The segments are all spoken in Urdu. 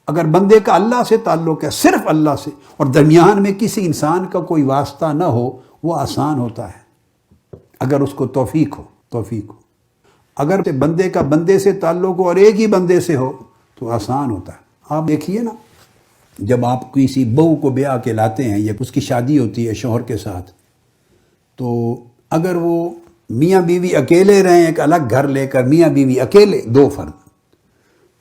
اگر بندے کا اللہ سے تعلق ہے، صرف اللہ سے، اور درمیان میں کسی انسان کا کوئی واسطہ نہ ہو، وہ آسان ہوتا ہے اگر اس کو توفیق ہو۔ اگر بندے کا بندے سے تعلق ہو اور ایک ہی بندے سے ہو تو آسان ہوتا ہے۔ آپ دیکھیے نا، جب آپ کسی بہو کو بیاہ کے لاتے ہیں یا اس کی شادی ہوتی ہے شوہر کے ساتھ، تو اگر وہ میاں بیوی اکیلے رہیں، ایک الگ گھر لے کر میاں بیوی اکیلے، دو فرد،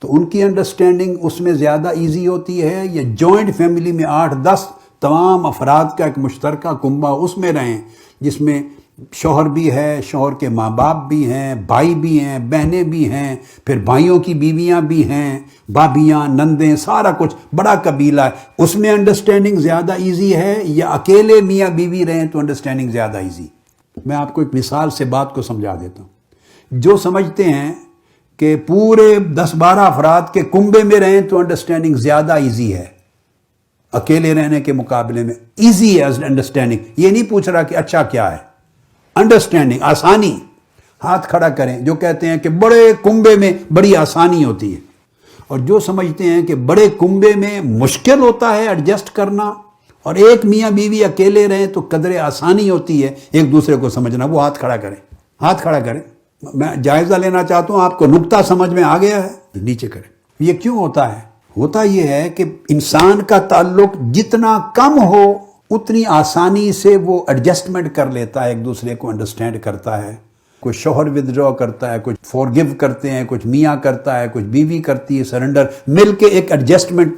تو ان کی انڈرسٹینڈنگ اس میں زیادہ ایزی ہوتی ہے، یا جوائنٹ فیملی میں 8-10 تمام افراد کا ایک مشترکہ کنبہ اس میں رہیں، جس میں شوہر بھی ہے، شوہر کے ماں باپ بھی ہیں، بھائی بھی ہیں، بہنیں بھی ہیں، پھر بھائیوں کی بیویاں بھی ہیں، بھابیاں، نندیں، سارا کچھ بڑا قبیلہ ہے، اس میں انڈرسٹینڈنگ زیادہ ایزی ہے، یا اکیلے میاں بیوی رہیں تو انڈرسٹینڈنگ زیادہ ایزی؟ میں آپ کو ایک مثال سے بات کو سمجھا دیتا ہوں۔ جو سمجھتے ہیں کہ پورے 10-12 افراد کے کنبے میں رہیں تو انڈرسٹینڈنگ زیادہ ایزی ہے اکیلے رہنے کے مقابلے میں، ایزی ہے انڈرسٹینڈنگ، یہ نہیں پوچھ رہا کہ اچھا کیا ہے، انڈرسٹینڈنگ، آسانی۔ ہاتھ کھڑا کریں جو کہتے ہیں کہ بڑے کنبے میں بڑی آسانی ہوتی ہے، اور جو سمجھتے ہیں کہ بڑے کنبے میں مشکل ہوتا ہے ایڈجسٹ کرنا، اور ایک میاں بیوی اکیلے رہیں تو قدرے آسانی ہوتی ہے ایک دوسرے کو سمجھنا، وہ ہاتھ کھڑا کریں، ہاتھ کھڑا کریں۔ میں جائزہ لینا چاہتا ہوں، آپ کو نکتہ سمجھ میں آ گیا ہے؟ نیچے کریں۔ یہ کیوں ہوتا ہے؟ ہوتا یہ ہے کہ انسان کا تعلق جتنا کم ہو اتنی آسانی سے وہ ایڈجسٹمنٹ کر لیتا ہے، ایک دوسرے کو انڈرسٹینڈ کرتا ہے۔ کوئی شوہر ودڈرا کرتا ہے، کچھ فورگیو کرتے ہیں، کچھ میاں کرتا ہے، کچھ بیوی کرتی ہے سرنڈر، مل کے ایک ایڈجسٹمنٹ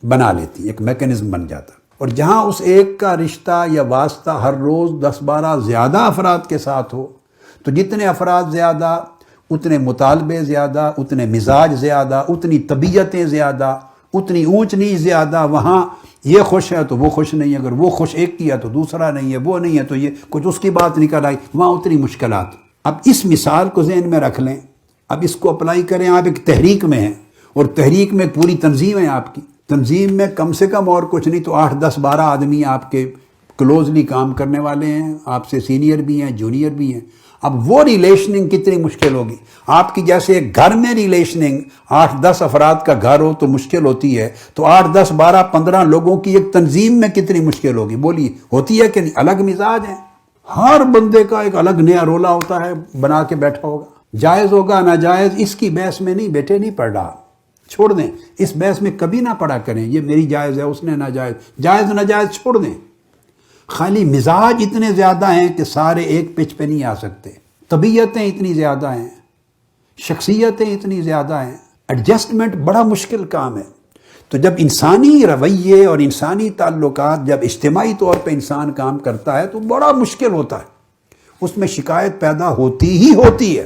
بنا لیتی ہے، ایک میکنزم بن جاتا ہے۔ اور جہاں اس ایک کا رشتہ یا واسطہ ہر روز 10-12 زیادہ افراد کے ساتھ ہو، تو جتنے افراد زیادہ اتنے مطالبے زیادہ، اتنے مزاج زیادہ، اتنی طبیعتیں زیادہ، اتنی اونچ نیچ زیادہ۔ وہاں یہ خوش ہے تو وہ خوش نہیں ہے، اگر وہ خوش ایک کیا تو دوسرا نہیں ہے، وہ نہیں ہے تو یہ کچھ اس کی بات نکل آئی، وہاں اتنی مشکلات۔ اب اس مثال کو ذہن میں رکھ لیں، اب اس کو اپلائی کریں۔ آپ ایک تحریک میں ہیں، اور تحریک میں پوری تنظیم ہے، آپ کی تنظیم میں کم سے کم اور کچھ نہیں تو 8-10-12 آدمی آپ کے کلوزلی کام کرنے والے ہیں، آپ سے سینئر بھی ہیں، جونیئر بھی ہیں۔ اب وہ ریلیشننگ کتنی مشکل ہوگی؟ آپ کی جیسے ایک گھر میں ریلیشننگ 8-10 افراد کا گھر ہو تو مشکل ہوتی ہے، تو 8-10-12-15 لوگوں کی ایک تنظیم میں کتنی مشکل ہوگی؟ بولیے، ہوتی ہے کہ نہیں؟ الگ مزاج ہیں، ہر بندے کا ایک الگ نیا رولا ہوتا ہے، بنا کے بیٹھا ہوگا۔ جائز ہوگا ناجائز اس کی بحث میں نہیں بیٹے، نہیں پڑھ رہا، چھوڑ دیں، اس بحث میں کبھی نہ پڑا کریں، یہ میری جائز ہے، اس نے ناجائز، جائز ناجائز چھوڑ دیں۔ خالی مزاج اتنے زیادہ ہیں کہ سارے ایک پچ پہ نہیں آ سکتے، طبیعتیں اتنی زیادہ ہیں، شخصیتیں اتنی زیادہ ہیں، ایڈجسٹمنٹ بڑا مشکل کام ہے۔ تو جب انسانی رویے اور انسانی تعلقات، جب اجتماعی طور پہ انسان کام کرتا ہے تو بڑا مشکل ہوتا ہے، اس میں شکایت پیدا ہوتی ہی ہوتی ہے۔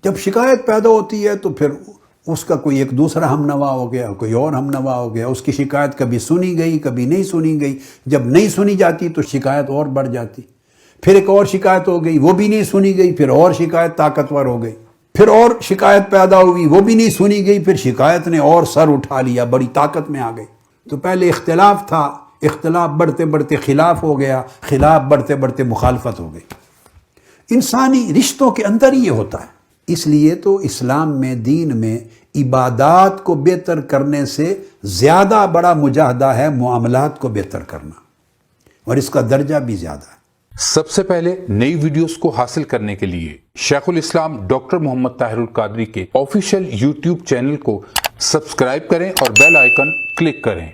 جب شکایت پیدا ہوتی ہے تو پھر اس کا کوئی ایک دوسرا ہم نوا ہو گیا، کوئی اور ہم نوا ہو گیا، اس کی شکایت کبھی سنی گئی، کبھی نہیں سنی گئی، جب نہیں سنی جاتی تو شکایت اور بڑھ جاتی، پھر ایک اور شکایت ہو گئی، وہ بھی نہیں سنی گئی، پھر اور شکایت طاقتور ہو گئی، پھر اور شکایت پیدا ہوئی، وہ بھی نہیں سنی گئی، پھر شکایت نے اور سر اٹھا لیا، بڑی طاقت میں آ گئی۔ تو پہلے اختلاف تھا، اختلاف بڑھتے بڑھتے خلاف ہو گیا، خلاف بڑھتے بڑھتے مخالفت ہو گئی۔ انسانی رشتوں کے اندر ہی یہ ہوتا ہے۔ اس لیے تو اسلام میں، دین میں، عبادات کو بہتر کرنے سے زیادہ بڑا مجاہدہ ہے معاملات کو بہتر کرنا، اور اس کا درجہ بھی زیادہ ہے۔ سب سے پہلے نئی ویڈیوز کو حاصل کرنے کے لیے شیخ الاسلام ڈاکٹر محمد طاہر القادری کے آفیشیل یوٹیوب چینل کو سبسکرائب کریں اور بیل آئیکن کلک کریں۔